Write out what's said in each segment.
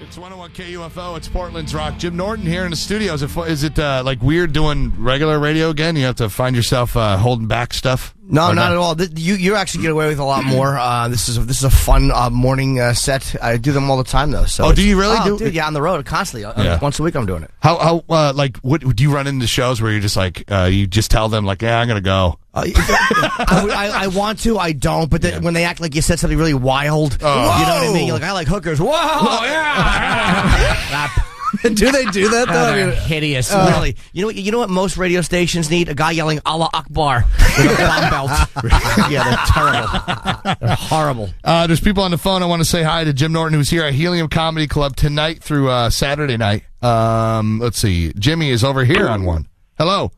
It's 101 KUFO. It's Portland's Rock. Jim Norton here in the studio. Is it like weird doing regular radio again? You have to find yourself holding back stuff? No, not at all. You actually get away with a lot more. This is a fun morning set. I do them all the time though. So do you really do? Dude, yeah, on the road constantly. Once a week I'm doing it. How what do you run into shows where you're just like you just tell them like, yeah, I'm gonna go? I want to, I don't. But when they act like you said something really wild, you know what I mean? You're like, I like hookers. Whoa, yeah. Do they do that though? Hideous, really. You know what most radio stations need? A guy yelling Allah Akbar with a bomb belt. Yeah, they're terrible. They're horrible. There's people on the phone. I want to say hi to Jim Norton, who's here at Helium Comedy Club tonight through Saturday night. Let's see. Jimmy is over here on one. Hello.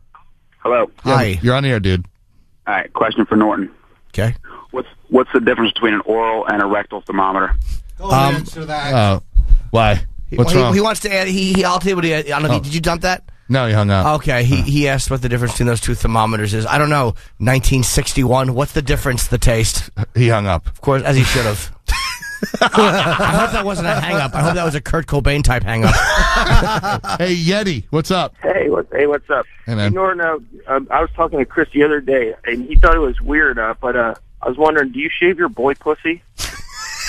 Hello. Hi. You're on the air, dude. All right, question for Norton. Okay. What's the difference between an oral and a rectal thermometer? Answer that. Why? What's wrong? He wants to add. I'll tell you what I don't know. Did you dump that? No, he hung up. Okay. He asked what the difference between those two thermometers is. I don't know. 1961. What's the difference? The taste. He hung up. Of course, as he should have. I hope that wasn't a hang-up. I hope that was a Kurt Cobain type hang-up. Hey, Yeti, what's up? Hey, what's up? Hey, man. Norton, I was talking to Chris the other day, and he thought it was weird, but I was wondering, do you shave your boy pussy?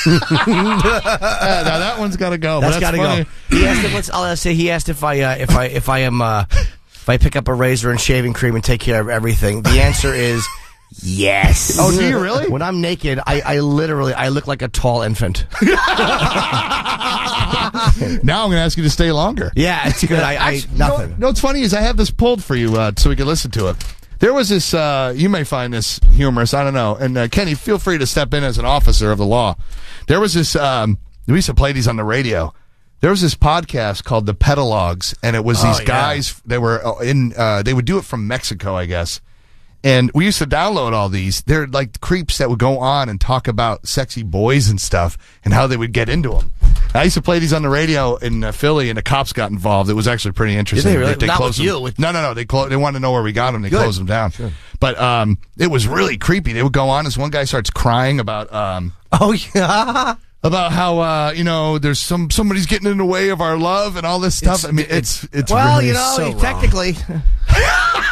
Now that one's got to go. That's got to go. He asked he asked if I pick up a razor and shaving cream and take care of everything. The answer is yes. Oh, do you really? When I'm naked, I literally look like a tall infant. Now I'm going to ask you to stay longer. Yeah, it's good. Nothing. No, what's funny is I have this pulled for you so we can listen to it. There was this, you may find this humorous, I don't know. And Kenny, feel free to step in as an officer of the law. There was this, we used to play these on the radio. There was this podcast called The Pedalogs, and it was these guys, they were they would do it from Mexico, I guess. And we used to download all these. They're like creeps that would go on and talk about sexy boys and stuff and how they would get into them. I used to play these on the radio in Philly, and the cops got involved. It was actually pretty interesting. Did they really? They Not closed with them. you. With... No. They wanted to know where we got them. They closed them down. Sure. But it was really creepy. They would go on. This one guy starts crying about about how there's somebody's getting in the way of our love and all this stuff. I mean, it's well, really so technically.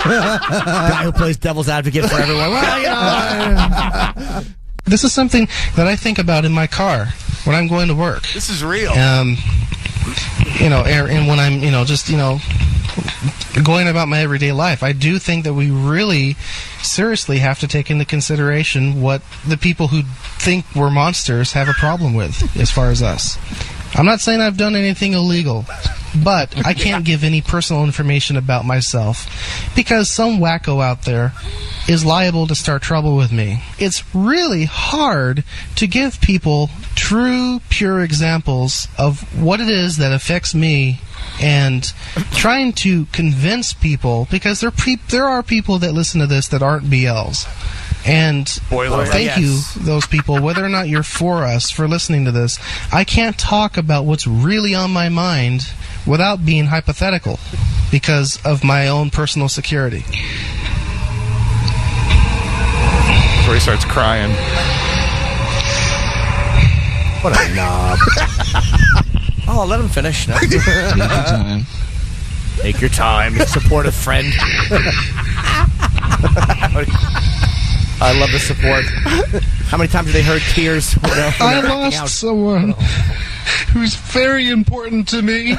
Guy who plays devil's advocate for everyone. Well, This is something that I think about in my car when I'm going to work. This is real. And when I'm, just going about my everyday life, I do think that we really seriously have to take into consideration what the people who think we're monsters have a problem with as far as us. I'm not saying I've done anything illegal, but I can't give any personal information about myself because some wacko out there is liable to start trouble with me. It's really hard to give people true, pure examples of what it is that affects me and trying to convince people, because there are people that listen to this that aren't BLs. And thank you, those people, whether or not you're for us, for listening to this. I can't talk about what's really on my mind without being hypothetical because of my own personal security. Where he starts crying. what a knob. Oh, let him finish. No. Take your time. Take your time. Support a friend. I love the support. How many times have they heard tears? I lost someone who's very important to me.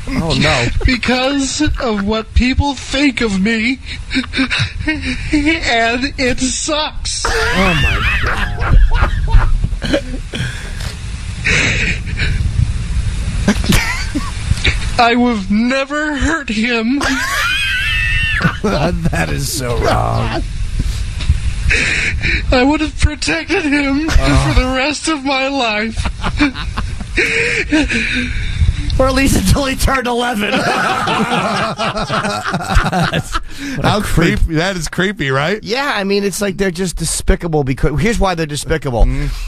Oh, no. Because of what people think of me. And it sucks. Oh, my God. I would never hurt him. That is so wrong. I would have protected him for the rest of my life. Or at least until he turned 11. How creepy! That is creepy, right? Yeah, I mean, it's like they're just despicable. Because here's why they're despicable.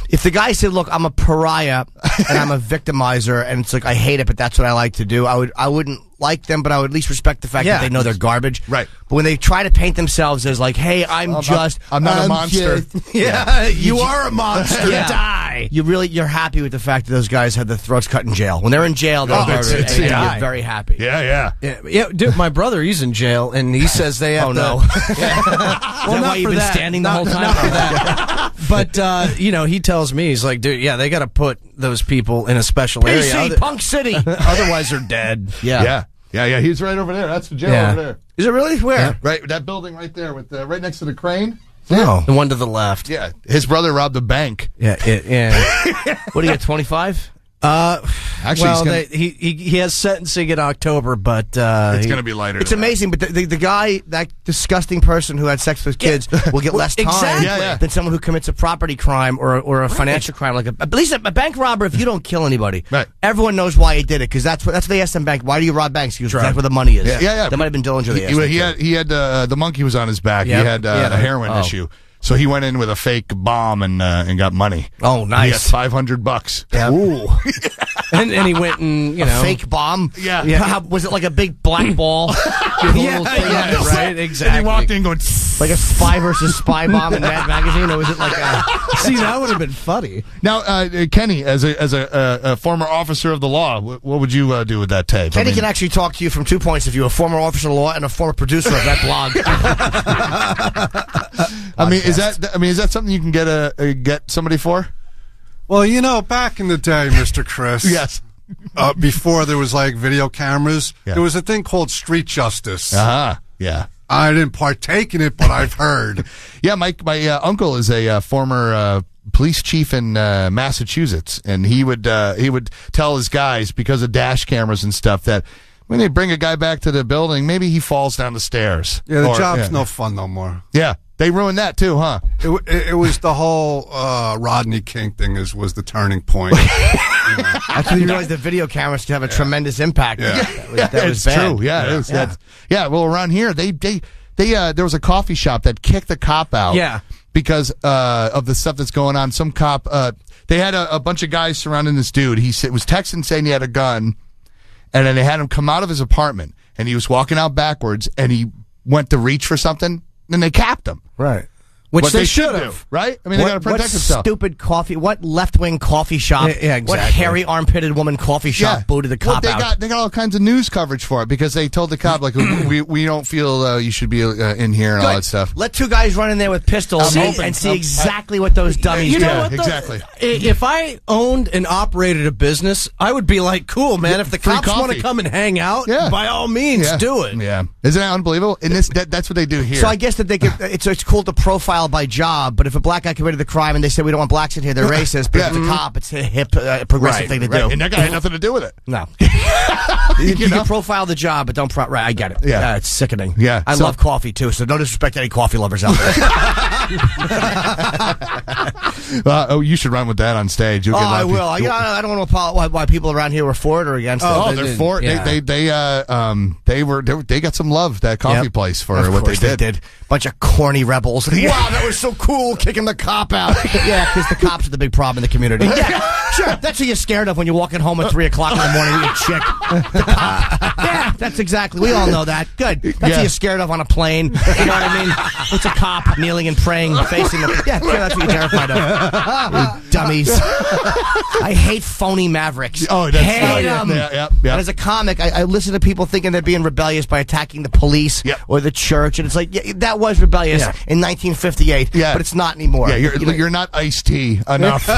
If the guy said, "Look, I'm a pariah and I'm a victimizer," and it's like I hate it, but that's what I like to do, I wouldn't like them, but I would at least respect the fact that they know they're garbage. Right. But when they try to paint themselves as like, "Hey, I'm not a monster." You are a monster. Die. You're happy with the fact that those guys had their throats cut in jail. When they're in jail, they're garbage, and you're very happy. Yeah. Dude, my brother, he's in jail, and he says they have no. Well, Is that why you've been standing the whole time? Not for that. But, he tells me, he's like, dude, they got to put those people in a special area. PC, Punk City. Otherwise, they're dead. Yeah. He's right over there. That's the jail over there. Is it really? Where? Yeah. Right, that building right there, with right next to the crane. No, the one to the left. Yeah, his brother robbed a bank. Yeah. What do you get? 25? Actually, he has sentencing in October, but it's going to be lighter. It's amazing, but the guy, that disgusting person who had sex with kids, will get less time than someone who commits a property crime or a financial crime, like at least a bank robber. If you don't kill anybody, everyone knows why he did it, because that's what they asked him. Bank, why do you rob banks? Because that's where the money is. Yeah. That might have been Dillinger. He had the monkey was on his back. He had a heroin issue. So he went in with a fake bomb and got money. Oh, nice! He got $500. Yeah. Ooh. and he went and a fake bomb. Yeah. Was it like a big black ball? Right. Exactly. And he walked in going like a spy versus spy bomb in Mad Magazine, or was it like a? See, that would have been funny. Now, Kenny, as a former officer of the law, what would you do with that tape? Kenny can actually talk to you from 2 points of view: a former officer of the law and a former producer of that blog. Is that something you can get somebody for? Well, back in the day, Mr. Chris. Yes. Before there was like video cameras, there was a thing called street justice. Yeah. I didn't partake in it, but I've heard. Yeah, my uncle is a former police chief in Massachusetts, and he would tell his guys, because of dash cameras and stuff, that when they bring a guy back to the building, maybe he falls down the stairs. Yeah, the job's no fun no more. Yeah. They ruined that too, huh? It was the whole Rodney King thing was the turning point. That's when you realized the video cameras could have a tremendous impact. That was bad. True. Yeah, it is. Well, around here, they there was a coffee shop that kicked the cop out. Yeah. Because of the stuff that's going on. Some cop, they had a bunch of guys surrounding this dude. He was texting saying he had a gun, and then they had him come out of his apartment, and he was walking out backwards, and he went to reach for something. And they capped him. Right. Which they should do, right? I mean, they got to protect themselves. Stupid coffee. What left-wing coffee shop? Yeah, exactly. What hairy armpitted woman coffee shop booted the cop out? They got all kinds of news coverage for it, because they told the cop, like, we don't feel you should be in here and all that stuff. Let two guys run in there with pistols and see exactly what those dummies do. You know what? Exactly. If I owned and operated a business, I would be like, cool, man. If the cops want to come and hang out, by all means, do it. Yeah. Isn't that unbelievable? And that's what they do here. So I guess that they could. It's cool to profile by job. But if a black guy committed the crime and they said we don't want blacks in here, they're racist. But if the cop, it's a hip, progressive thing to do. And that guy had nothing to do with it. No. you can profile the job, but don't. Right, I get it. Yeah, it's sickening. Yeah, I love coffee too, so no disrespect to any coffee lovers out there. You should run with that on stage. You'll get I will. I don't want to apologize why people around here were for it or against it. Oh, they're for it. Yeah. They got some love, that coffee place, for what they did. Bunch of corny rebels. Wow, that was so cool, kicking the cop out. Yeah, because the cops are the big problem in the community. Yeah, sure. That's what you're scared of when you're walking home at 3 o'clock in the morning with your chick. The cop. Yeah, that's exactly. We all know that. Good. That's what you're scared of on a plane. You know what I mean? It's a cop kneeling and praying, facing the. Yeah, sure, that's what you're terrified of. You dummies. I hate phony mavericks. Oh, that's hate them. Yeah. And as a comic, I listen to people thinking they're being rebellious by attacking the police or the church, and it's like that was rebellious in 1958, but it's not anymore. Yeah, you're not Ice-T enough.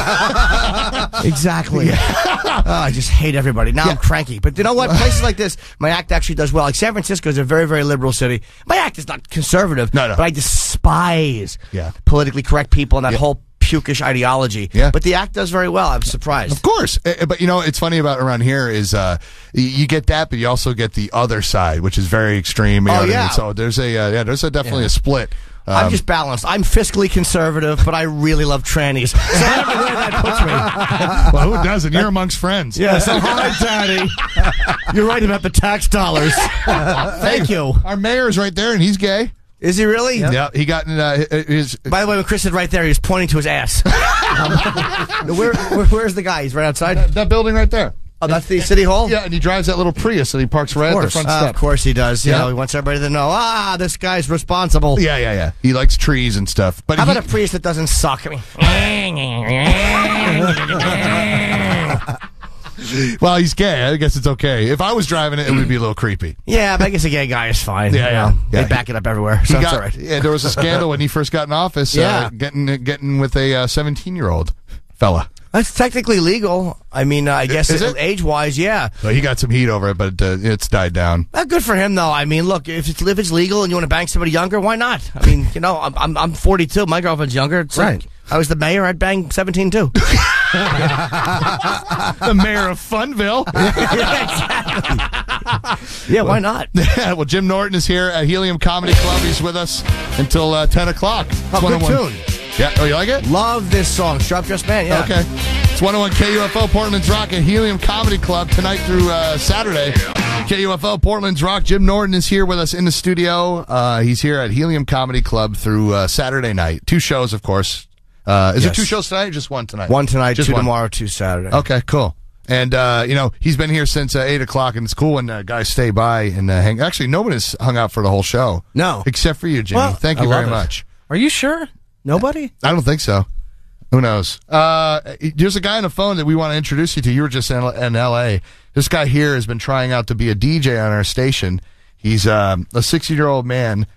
Exactly. I just hate everybody. Now I'm cranky. But you know what? Places like this, my act actually does well. Like San Francisco is a very, very liberal city. My act is not conservative, but I despise politically correct people and that whole pukish ideology. Yeah. But the act does very well. I'm surprised. Of course. But it's funny about around here is you get that, but you also get the other side, which is very extreme. You know what I mean? So there's definitely a split I'm just balanced. I'm fiscally conservative, but I really love trannies. So I don't know where that puts me. Well, who doesn't? You're amongst friends. Yeah, so hi, Daddy. You're right about the tax dollars. Thank you. Our mayor's right there, and he's gay. Is he really? Yeah, he got in his... By the way, when Chris said right there, he was pointing to his ass. Where's the guy? He's right outside? That building right there. Oh, that's the City Hall? Yeah, and he drives that little Prius that he parks right at the front step. Of course he does. You Yeah. know, he wants everybody to know, this guy's responsible. Yeah. He likes trees and stuff. But How about a Prius that doesn't suck? I mean, well, he's gay. I guess it's okay. If I was driving it, it would be a little creepy. yeah, but I guess a gay guy is fine. Yeah. They back it up everywhere, so it's all right. Yeah, there was a scandal when he first got in office. Yeah. Getting with a 17-year-old fella. That's technically legal. I mean, I guess Is it? age-wise, yeah. So he got some heat over it, but it's died down. Good for him, though. I mean, look, if it's legal and you want to bang somebody younger, why not? I mean, you know, I'm 42. My girlfriend's younger. It's Right. like, I was the mayor. I'd bang 17 too. The mayor of Funville. Yeah, why not? Well, Jim Norton is here at Helium Comedy Club. He's with us until 10 o'clock. It's Oh, good 101. tune. Yeah. Oh, you like it? Love this song, Sharp Dressed Man. Yeah. Okay. It's 101 KUFO, Portland's Rock at Helium Comedy Club tonight through Saturday. KUFO, Portland's Rock. Jim Norton is here with us in the studio. He's here at Helium Comedy Club through Saturday night. 2 shows, of course. Is it 2 shows tonight or just 1 tonight? 1 tonight, Just 2 one. tomorrow, 2 Saturday. Okay, cool. And, he's been here since 8 o'clock, and it's cool when guys stay by and hang. Actually, nobody's hung out for the whole show. No. Except for you, Jimmy. Well, Thank I you very love it. much. Are you sure? Nobody? I don't think so. Who knows? There's a guy on the phone that we want to introduce you to. You were just in L.A. This guy here has been trying out to be a DJ on our station. He's a 60-year-old man.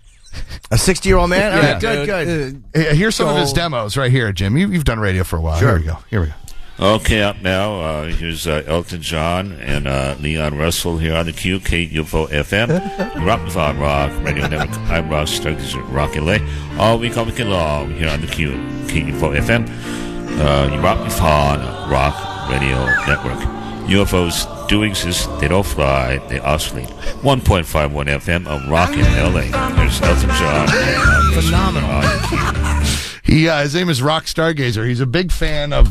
A 60-year-old man? All Yeah. right, good. Here's some of his demos right here, Jim. You've done radio for a while. Sure. Here we go. Okay, up now, here's Elton John and Leon Russell here on the Q, KUFO FM, Rock Von Rock, Radio Network. I'm Rock Stargazer, Rock LA, all week long here on the Q, KUFO FM, Rock Von Rock Radio Network. UFOs do exist, they don't fly, they oscillate. 1.51 FM of Rock in LA. There's Elton John. Phenomenal. His name is Rock Stargazer. He's a big fan of,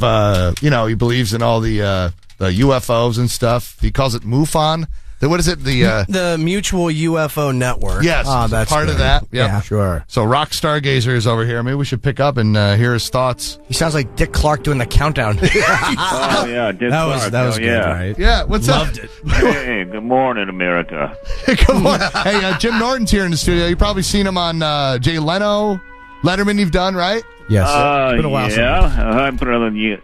he believes in all the UFOs and stuff. He calls it MUFON. What is it? The Mutual UFO Network. Yes, that's part good. of that. Yep. Yeah, sure. So Rock Stargazer is over here. Maybe we should pick up and hear his thoughts. He sounds like Dick Clark doing the countdown. Oh, yeah. Dick Clark. That was Oh, good, yeah. right? Yeah, what's Loved up? it. Hey, good morning, America. Come on. Hey, Jim Norton's here in the studio. You've probably seen him on Jay Leno, Letterman. You've done, right? Yes. It's been a while Yeah. I put it on the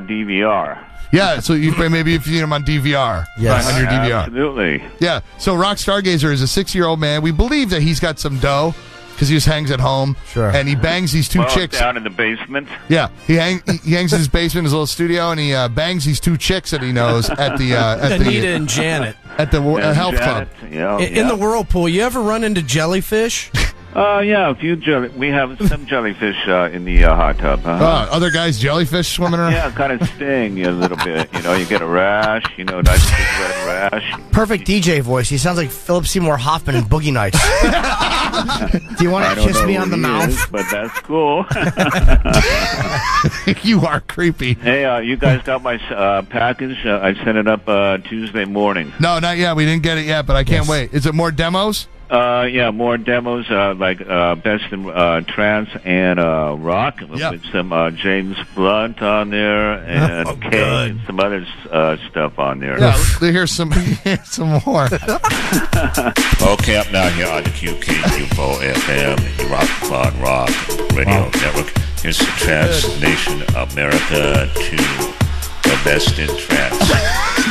DVR. Yeah. So maybe you've seen him on DVR. Yes. Right, on your DVR. Absolutely. Yeah. So Rock Stargazer is a 60-year-old man. We believe that he's got some dough because he just hangs at home. Sure. And he bangs these 2 chicks. Down in the basement. Yeah. He hangs in his basement, in his little studio, and he bangs these 2 chicks that he knows at the Anita and Janet. at the health club. Yeah. In the whirlpool, you ever run into jellyfish? Yeah, a few we have some jellyfish in the hot tub. Huh? Other guys jellyfish swimming around. Yeah, kind of sting you a little bit. You know, you get a rash. You know, nice big red rash. Perfect DJ voice. He sounds like Philip Seymour Hoffman in Boogie Nights. Do you want I to don't kiss know me who on the he mouth? is, but that's cool. You are creepy. Hey, you guys got my package? I sent it up Tuesday morning. No, not yet. We didn't get it yet, but I can't wait. Is it more demos? Yeah, more demos like Best in Trance and Rock with some James Blunt on there and Kay and some other stuff on there. Yeah, here's some more. Okay, up now here on the QKUFO FM, Rock Von Rock Radio Network. Here's the Trance Nation America to the Best in Trance.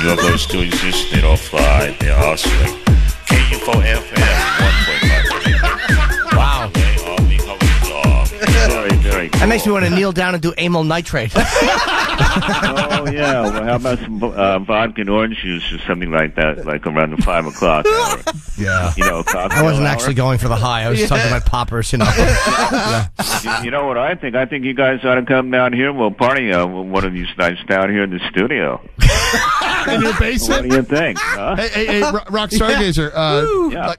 UFOs do exist, they don't fly, they oscillate. KUFO FM 1.5. Wow. All week long. Very, very cool. That makes me want to kneel down and do amyl nitrate. Oh, yeah. Well, how about some vodka and orange juice or something like that, like around the 5 o'clock hour? Yeah. You know, cocktail I wasn't hour. actually going for the high. I was talking about poppers, you know. You know what I think? I think you guys ought to come down here and we'll party one of these nights down here in the studio. in your basement? What do you think? Huh? Hey, Rock Stargazer.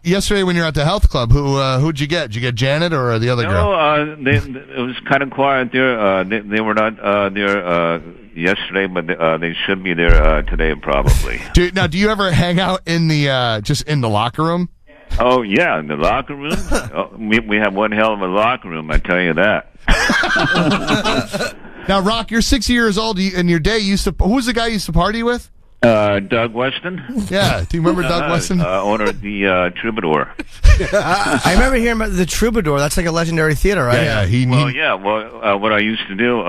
Yesterday when you were at the health club, who'd you get? Did you get Janet or the other girl? No, it was kind of quiet there. They were not there yesterday, but they should be there today probably. Do you ever hang out in the just in the locker room? Oh yeah, in the locker room. We have one hell of a locker room, I tell you that. Now, Rock, you're 60 years old. In your day, who was the guy you used to party with? Doug Weston. Yeah, do you remember Doug Weston? Owner of the Troubadour. I remember hearing about the Troubadour. That's like a legendary theater, right? Yeah, what I used to do,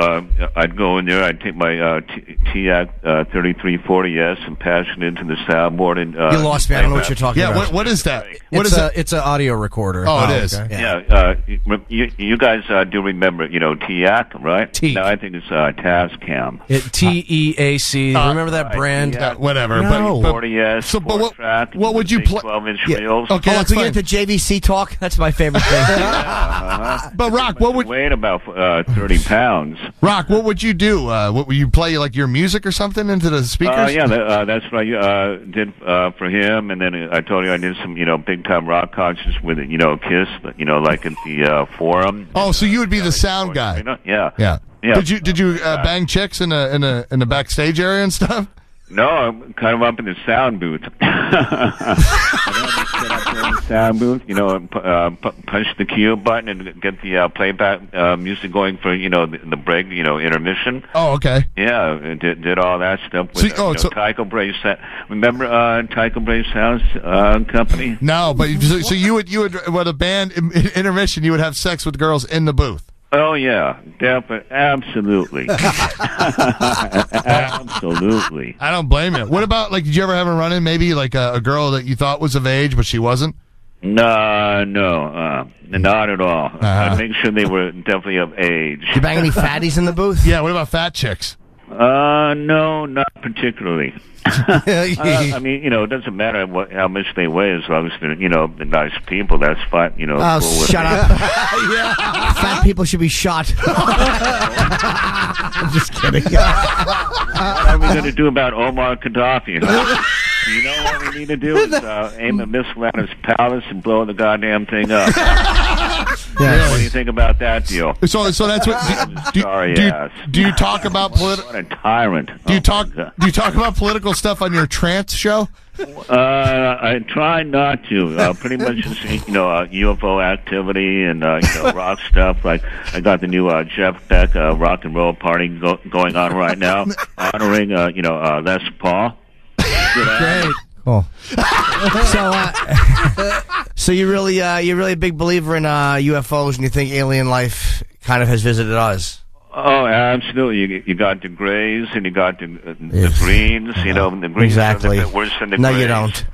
I'd go in there, I'd take my TIAC 3340S and pass it into the soundboard. And you lost me. I don't know what you're talking about. Yeah, what is that? It's an audio recorder. Oh, it is. Okay. Yeah, you guys do remember, TIAC, right? T. No, I think it's Tascam. TEAC. Remember that brand? Whatever. No. But 40S, what would you play? 12-inch reels. Okay, Can that's we fine. get into JVC talk? That's my favorite thing. But Rock, what would weight about 30 pounds? Rock, what would you do? What would you play like your music or something into the speakers? That's what I did for him, and then I told you I did some big time rock concerts with Kiss, like at the Forum. Oh, so you would be the sound guy? Yeah. Did you bang chicks in the backstage area and stuff? No, I'm kind of up in the sound booth. I sit up there in the sound booth, push the cue button and get the playback music going for the break, intermission. Oh, okay. Yeah, did all that stuff with Tycho Brahe. Remember Tycho Brahe Sounds Company? No, but so you would with a band intermission, you would have sex with girls in the booth. Oh yeah, definitely, absolutely, absolutely. I don't blame you. What about did you ever have a run-in? Maybe like a girl that you thought was of age, but she wasn't. No, not at all. I'd make sure they were definitely of age. You bang any fatties in the booth? Yeah. What about fat chicks? No, not particularly. I mean, it doesn't matter how much they weigh as long as they're, nice people. That's fine. Oh, cool shut up! Fat people should be shot. I'm just kidding. What are we going to do about Omar Gaddafi? Huh? You know what we need to do is aim at missile at his palace and blow the goddamn thing up. Yeah. What do you think about that deal? So that's what. Do you talk about political? What a tyrant! Do you talk about political stuff on your trance show? I try not to. Pretty much just UFO activity and rock stuff. Like I got the new Jeff Beck rock and roll party going on right now, honoring Les Paul. Great. Cool. So you're really a big believer in UFOs, and you think alien life kind of has visited us? Oh, absolutely. You got the grays and you got the greens. The greens exactly. are a bit worse than the No, grays. you don't.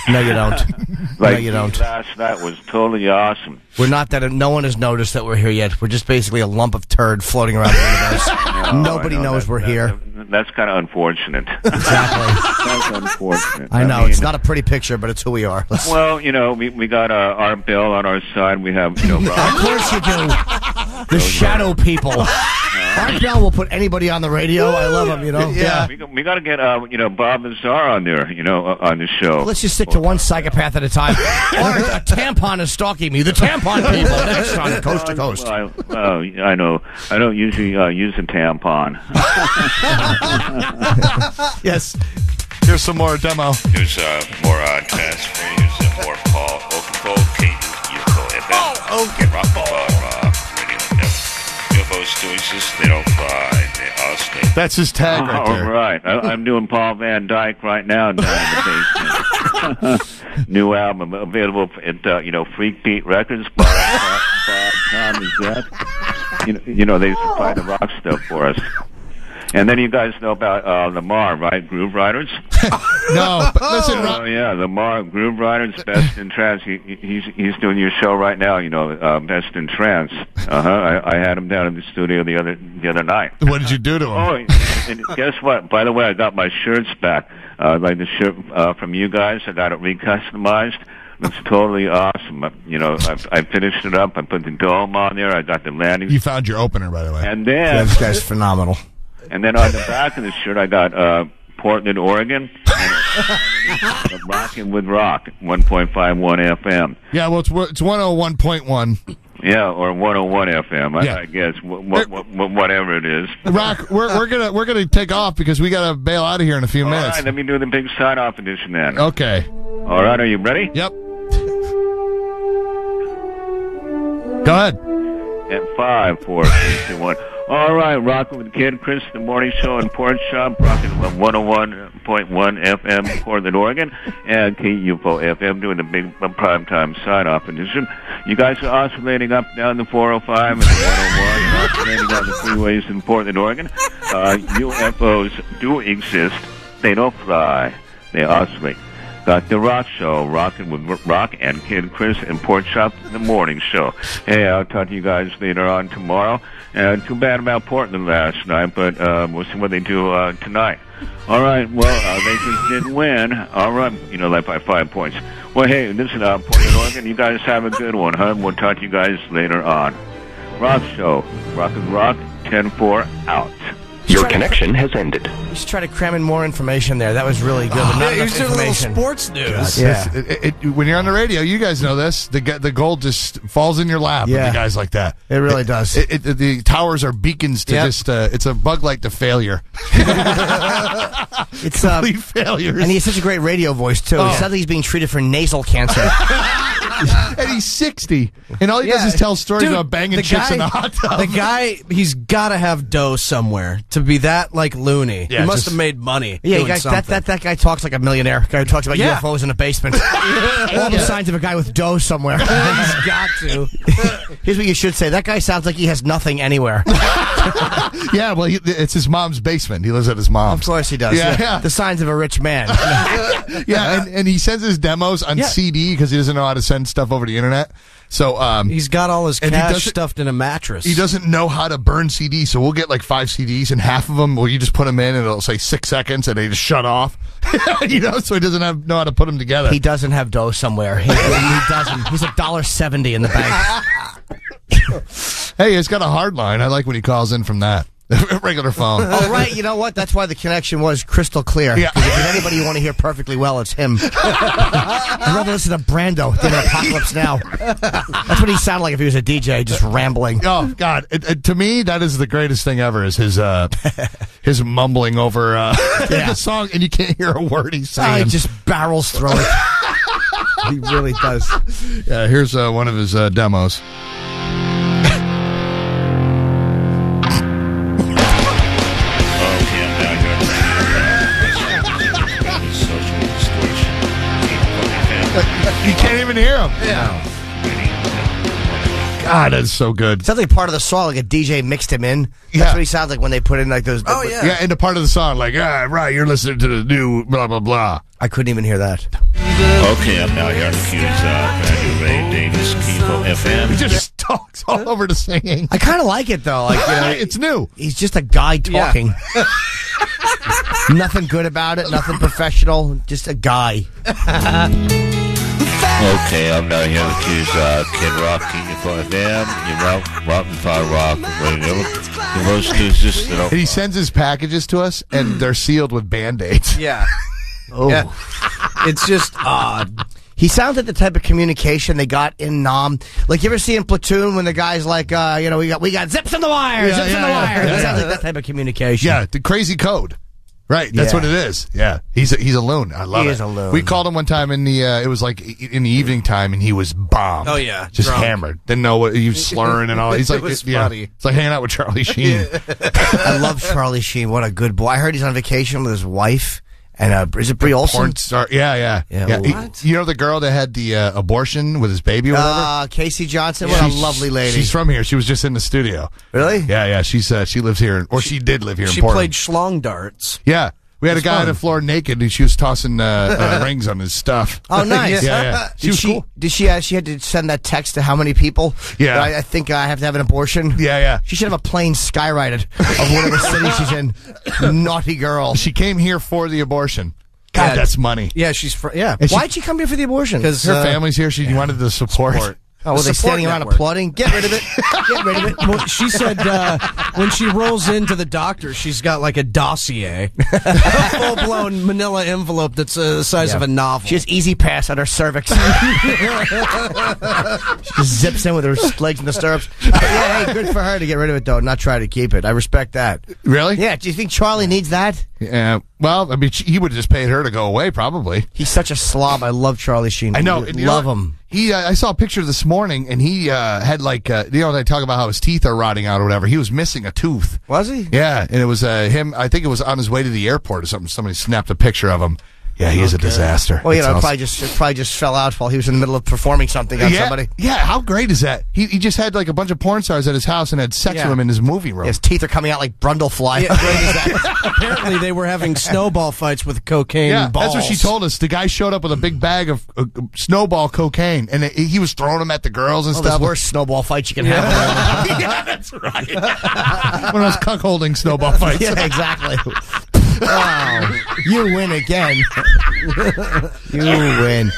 No, you don't. No, you don't. Last night was totally awesome. We're not that. No one has noticed that we're here yet. We're just basically a lump of turd floating around the universe. Nobody knows we're here. That's kind of unfortunate. Exactly. That's unfortunate. I know. It's not a pretty picture, but it's who we are. Well, we got our Bill on our side. We have, Rob. Of course you do. The shadow people. Art Bell will put anybody on the radio. I love him, Yeah. We got to get, Bob Lazar on there, on the show. Let's just stick to one psychopath at a time. Art, a tampon is stalking me. The tampon people. Next on Coast to Coast. I know. I don't usually use a tampon. Yes. Here's some more demo. Here's more tests for you. Here's more Paul Oakenfold, KUFO FM. Okay. Rock the Rock Radio Network. UFOs do exist. They don't fly. They oscillate. That's his tag right there. All right. I'm doing Paul Van Dyke right now down in the basement. New album available at Freak Beat Records. Bob Tom is that. They supply the rock stuff for us. And then you guys know about Lamar, right? Groove Riders? No, but listen. Oh, yeah, Lamar, Groove Riders, Best in Trance. He's doing your show right now, Best in Trance. I had him down in the studio the other night. What did you do to him? Oh, and guess what? By the way, I got my shirts back. Like the shirt from you guys. I got it recustomized. It's totally awesome. I finished it up. I put the dome on there. I got the landing. You found your opener, by the way. And then this guy's phenomenal. And then on the back of the shirt, I got Portland, Oregon. And Rockin' with Rock, 1.51 FM. Yeah, well, it's 101.1. Yeah, or 101 FM. Yeah. I guess whatever it is. Rock, we're gonna take off because we gotta bail out of here in a few minutes. All right, let me do the big sign-off edition then. Okay. All right, are you ready? Yep. Go ahead. At 5, 4, 3, 2, 1. All right, Rockin' with Kid Chris, the morning show in Porn Shop, Rockin' 101.1 FM, Portland, Oregon, and KUFO FM doing the big primetime sign-off edition. You guys are oscillating up down the 405 and the 101, and oscillating on the freeways in Portland, Oregon. UFOs do exist. They don't fly. They oscillate. Got the Rock Show, Rockin' with Rock and Kid Chris and Pork Shop, the morning show. Hey, I'll talk to you guys later on tomorrow. Too bad about Portland last night, but we'll see what they do tonight. All right, well, they just didn't win. All right, like by 5 points. Well, hey, this is Portland, Oregon. You guys have a good one, huh? We'll talk to you guys later on. Rock Show, Rockin' Rock, 10-4, out. Your connection has ended. You should try to cram in more information there. That was really good. But not enough a little information. sports news. Yeah. When you're on the radio, you guys know this. The gold just falls in your lap with the guys like that. It really does. The towers are beacons to just. It's a bug light to failure. It's complete failures. And he has such a great radio voice too. He sounds like he's being treated for nasal cancer. And he's 60, and all he does is tell stories about banging chicks in the hot tub. The guy, he's got to have dough somewhere to be that like loony. Yeah, he must have made money. Yeah, doing that guy talks like a millionaire. Guy who talks about UFOs in a basement. All the signs of a guy with dough somewhere. He's got to. Here's what you should say. That guy sounds like he has nothing anywhere. Yeah, well, it's his mom's basement. He lives at his mom's. Of course he does. Yeah. The signs of a rich man. Yeah, and he sends his demos on CD because he doesn't know how to send stuff over the internet. So he's got all his cash stuffed in a mattress. He doesn't know how to burn CDs, so we'll get like 5 CDs, and half of them, you just put them in, and it'll say 6 seconds, and they just shut off. So he doesn't know how to put them together. He doesn't have dough somewhere. He doesn't. He's $1.70 in the bank. Hey, it's got a hard line. I like when he calls in from that. Regular phone. Oh, right. You know what? That's why the connection was crystal clear. Yeah. If there's anybody you want to hear perfectly well, it's him. I'd rather listen to Brando than Apocalypse Now. That's what he sounded like if he was a DJ, just rambling. Oh, God. To me, that is the greatest thing ever, is his mumbling over the song, and you can't hear a word he's saying. He just barrels through it. He really does. Yeah, here's one of his demos. You can't even hear him. Yeah. God, that's so good. Sounds like part of the song, like a DJ mixed him in. That's what he sounds like when they put in like those. Yeah, into part of the song, like, right, you're listening to the new blah, blah, blah. I couldn't even hear that. Okay, I'm now here on Q's brand new Ray Davis, Kivo FM. He just talks all over the singing. I kind of like it, though. Like, it's new. He's just a guy talking. Yeah. Nothing good about it, nothing professional, just a guy. Okay, I'm now here with Q's Kid Rock, Kivo FM. You know, Rock and Fire Rock, Radio. The most news just, And he sends his packages to us, and they're sealed with Band-Aids. Yeah. Oh. Yeah. It's just odd. He sounds like the type of communication they got in Nam. Like, you ever see in Platoon when the guy's like, we got zips in the wire, zips in the wire. It sounds like that type of communication. Yeah, the crazy code. Right, that's what it is. Yeah, he's a loon. I love it. He is a loon. We called him one time in the it was like in the evening time, and he was bombed. Oh yeah, just drunk. Hammered. Didn't know what he was slurring and all. He's like, funny. It's like hanging out with Charlie Sheen. I love Charlie Sheen. What a good boy. I heard he's on vacation with his wife. And is it Brie Olsen? Porn star. Yeah. What? You know the girl that had the abortion with his baby or whatever? Casey Johnson. What a lovely lady. She's from here. She was just in the studio. Really? Yeah. She lives here, or she did live here in She Portland. played schlong darts. Yeah. We had a guy on the floor naked, and she was tossing rings on his stuff. Oh, nice. Yeah. She was cool. Did she had to send that text to how many people? Yeah. I think I have to have an abortion. Yeah. She should have a plane skyrighted of whatever city she's in. Naughty girl. She came here for the abortion. God, that's money. Yeah, she's yeah. Why'd she come here for the abortion? Because her family's here. She wanted the support. Oh, were they standing around applauding? Get rid of it. Get rid of it. Well, she said when she rolls into the doctor, she's got like a dossier, a full-blown manila envelope that's the size of a novel. She has Easy Pass on her cervix. She just zips in with her legs in the stirrups. Yeah, hey, good for her to get rid of it, though, not try to keep it. I respect that. Really? Yeah, do you think Charlie needs that? Yeah. Well, I mean, he would have just paid her to go away, probably. He's such a slob. I love Charlie Sheen. I know. Love him. I saw a picture this morning, and he had like, they talk about how his teeth are rotting out or whatever. He was missing a tooth. Was he? Yeah, and it was him. I think it was on his way to the airport or something. Somebody snapped a picture of him. Yeah, he is a disaster. Well, probably just fell out while he was in the middle of performing something on somebody. Yeah, how great is that? He just had like a bunch of porn stars at his house and had sex with him in his movie room. His teeth are coming out like Brundlefly. Yeah, great is that? Apparently, they were having snowball fights with cocaine balls. That's what she told us. The guy showed up with a big bag of snowball cocaine, and he was throwing them at the girls and stuff. There's worse snowball fights you can have. Yeah, that's right. One of those cuckolding snowball fights. Yeah, exactly. Oh, you win again. You win.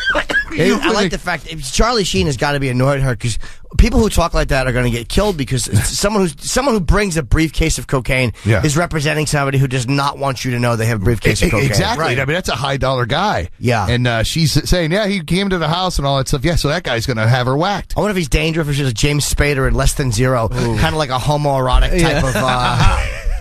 I like the fact Charlie Sheen has got to be annoyed at her because people who talk like that are going to get killed because someone who brings a briefcase of cocaine is representing somebody who does not want you to know they have a briefcase of cocaine. Exactly. Right. I mean, that's a high-dollar guy. Yeah. And she's saying, he came to the house and all that stuff. Yeah, so that guy's going to have her whacked. I wonder if he's dangerous, if he's a James Spader in Less Than Zero, kind of like a homoerotic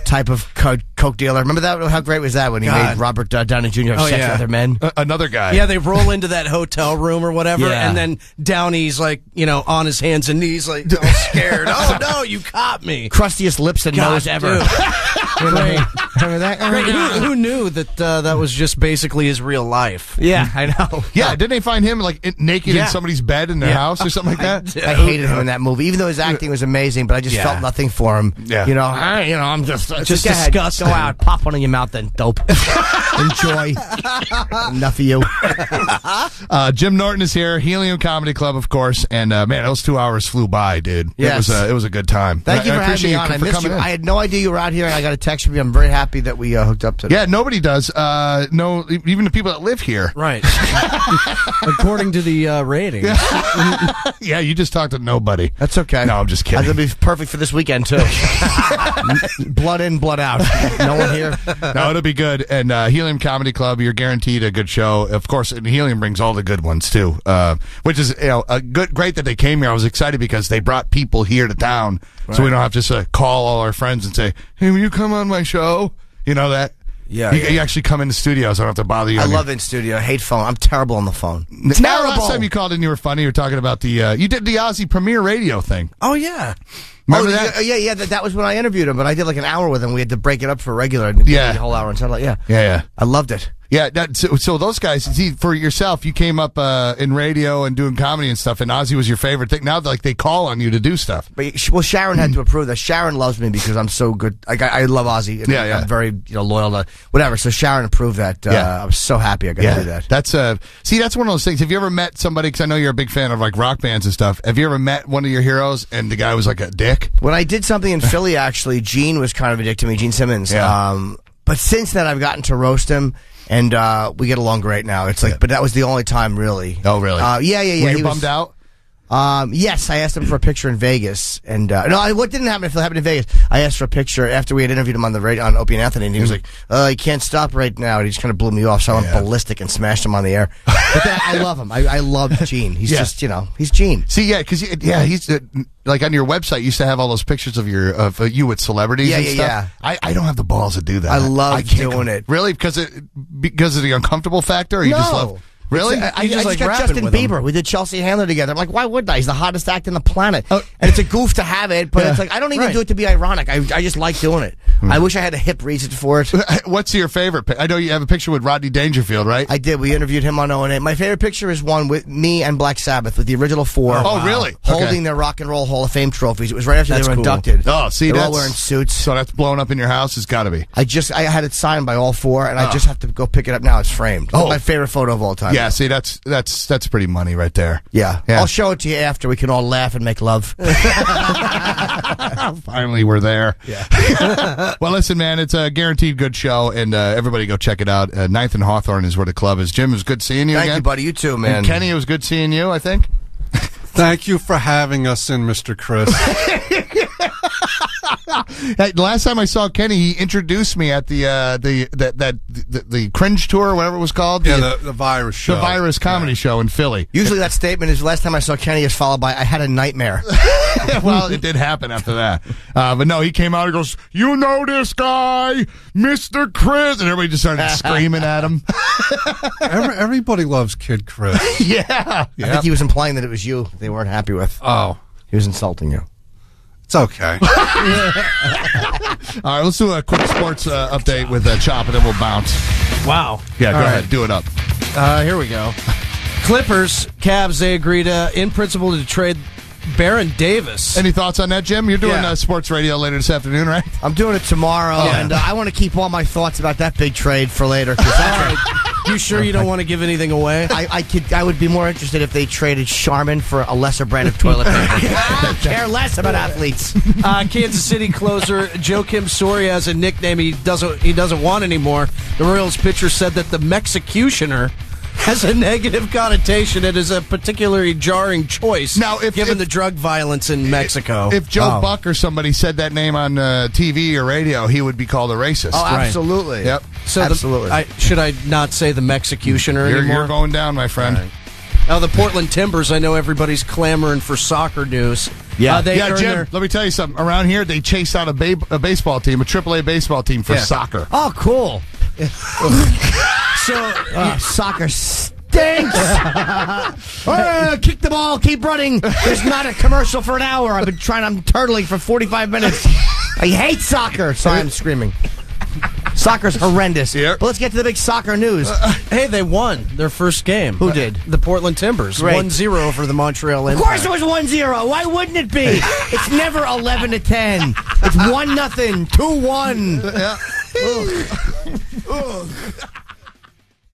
type of coke dealer. Remember that? How great was that when he made Robert Downey Jr. have sex with other men? Another guy. Yeah, they roll into that hotel room or whatever, and then Downey's like, on his hands and knees, like, all scared. Oh, no, you caught me. Crustiest lips and nose ever. Great. Remember that? Great. Who knew that that was just basically his real life? Yeah, I know. Yeah, didn't they find him like naked in somebody's bed in their house or something like that? I hated him in that movie, even though his acting was amazing, but I just felt nothing for him. Yeah. I'm just disgusting. Go out, pop one in your mouth, then dope. Enjoy. Enough of you. Jim Norton is here, Helium Comedy Club, of course, and man, those 2 hours flew by, dude. Yes. It was a good time. Thank you for having me on. I missed you. I had no idea you were out here, and I got a text from you. I'm very happy that we hooked up today. Yeah, nobody does. No, even the people that live here. Right. According to the ratings. Yeah, you just talked to nobody. That's okay. No, I'm just kidding. That'll be perfect for this weekend, too. Blood in, blood out. No one here? No, it'll be good. And Helium Comedy Club, you're guaranteed a good show. Of course, and Helium brings all the good ones, too. Which is great that they came here. I was excited because they brought people here to town. Right. So we don't have to just call all our friends and say, hey, will you come on my show? You know that? Yeah. You actually come in the studio, so I don't have to bother you. I love in studio. I hate phone. I'm terrible on the phone. Terrible. Last time you called in, you were funny. You were talking about you did the Ozzy Premier Radio thing. Oh, yeah. Remember that? Yeah. That was when I interviewed him, but I did like an hour with him. We had to break it up for regular. The whole hour and so yeah. I loved it. Yeah, so those guys, see, for yourself, you came up in radio and doing comedy and stuff, and Ozzy was your favorite thing. Now, like, they call on you to do stuff. But Sharon had to approve that. Sharon loves me because I'm so good. Like, I love Ozzy. And I'm very loyal to whatever. So Sharon approved that. I was so happy I got to do that. That's that's one of those things. Have you ever met somebody? Because I know you're a big fan of like rock bands and stuff. Have you ever met one of your heroes and the guy was like a dick? When I did something in Philly, actually, Gene was kind of a dick to me. Gene Simmons. Yeah. But since then, I've gotten to roast him. And we get along great now. It's like, but that was the only time, really. Oh, really? Yeah. Were you bummed out? Yes, I asked him for a picture in Vegas, and what didn't happen if it happened in Vegas? I asked for a picture after we had interviewed him on the radio on Opie and Anthony, and he was like, "You can't stop right now." And he just kind of blew me off, so I went ballistic and smashed him on the air. But then I love him. I love Gene. He's just he's Gene. See, because he's. Like on your website, you used to have all those pictures of you with celebrities and stuff. Yeah. I don't have the balls to do that. I love doing it. Really? Because of the uncomfortable factor? Or you just love... Really? I just got Justin Bieber. We did Chelsea Handler together. I'm like, why wouldn't I? He's the hottest act on the planet. And it's a goof to have it, but it's like, I don't even do it to be ironic. I just like doing it. I wish I had a hip reason for it. What's your favorite? I know you have a picture with Rodney Dangerfield, right? I did. We interviewed him on O&A. My favorite picture is one with me and Black Sabbath with the original four. Oh, really? Holding their Rock and Roll Hall of Fame trophies. It was right after they were inducted. Oh, see, they're all wearing suits. So that's blown up in your house? It's got to be. I had it signed by all four, and I just have to go pick it up now. It's framed. It's my favorite photo of all time. Yeah, see, that's pretty money right there. Yeah. I'll show it to you after. We can all laugh and make love. Finally, we're there. Yeah. Well, listen, man, it's a guaranteed good show, and everybody go check it out. 9th and Hawthorne is where the club is. Jim, it was good seeing you again. Thank you, buddy. You too, man. And Kenny, it was good seeing you, I think. Thank you for having us in, Mr. Chris. Hey, the last time I saw Kenny, he introduced me at the Cringe Tour, whatever it was called. Yeah, the Virus show. The Virus comedy show in Philly. Usually that statement is last time I saw Kenny is followed by I had a nightmare. Well, it did happen after that. But no, he came out and goes, "You know this guy, Mr. Chris," and everybody just started screaming at him. Everybody loves Kid Chris. Yeah. I think he was implying that it was you they weren't happy with. Oh. He was insulting you. It's okay. All right, let's do a quick sports update with Chop, and then we'll bounce. Wow. Yeah, go All ahead. right. Do it up. Here we go. Clippers, Cavs, they agreed in principle to trade Baron Davis. Any thoughts on that, Jim? You're doing sports radio later this afternoon, right? I'm doing it tomorrow, and I want to keep all my thoughts about that big trade for later. You sure you don't want to give anything away? I would be more interested if they traded Charmin for a lesser brand of toilet paper. I care less about athletes. Kansas City closer Joakim Soria has a nickname he doesn't want anymore. The Royals pitcher said that the Mexicutioner has a negative connotation. It is a particularly jarring choice. Now, given the drug violence in Mexico, if Joe Buck or somebody said that name on TV or radio, he would be called a racist. Oh, absolutely. Right. Yep. So absolutely. Should I not say the Mexicutioner anymore? You're going down, my friend. Right. Now, the Portland Timbers, I know everybody's clamoring for soccer news. Yeah, Jim, let me tell you something. Around here, they chased out a baseball team, a AAA baseball team for soccer. Oh, cool. Soccer stinks. Kick the ball, keep running. There's not a commercial for an hour. I'm turtling for 45 minutes. I hate soccer. Sorry, I'm screaming. Soccer's horrendous. Yep. But let's get to the big soccer news. Hey, they won their first game. Who did? The Portland Timbers. Great. 1-0 over the Montreal Impact. Of course it was 1-0. Why wouldn't it be? It's never 11-10. It's 1-0, 2-1. Yeah.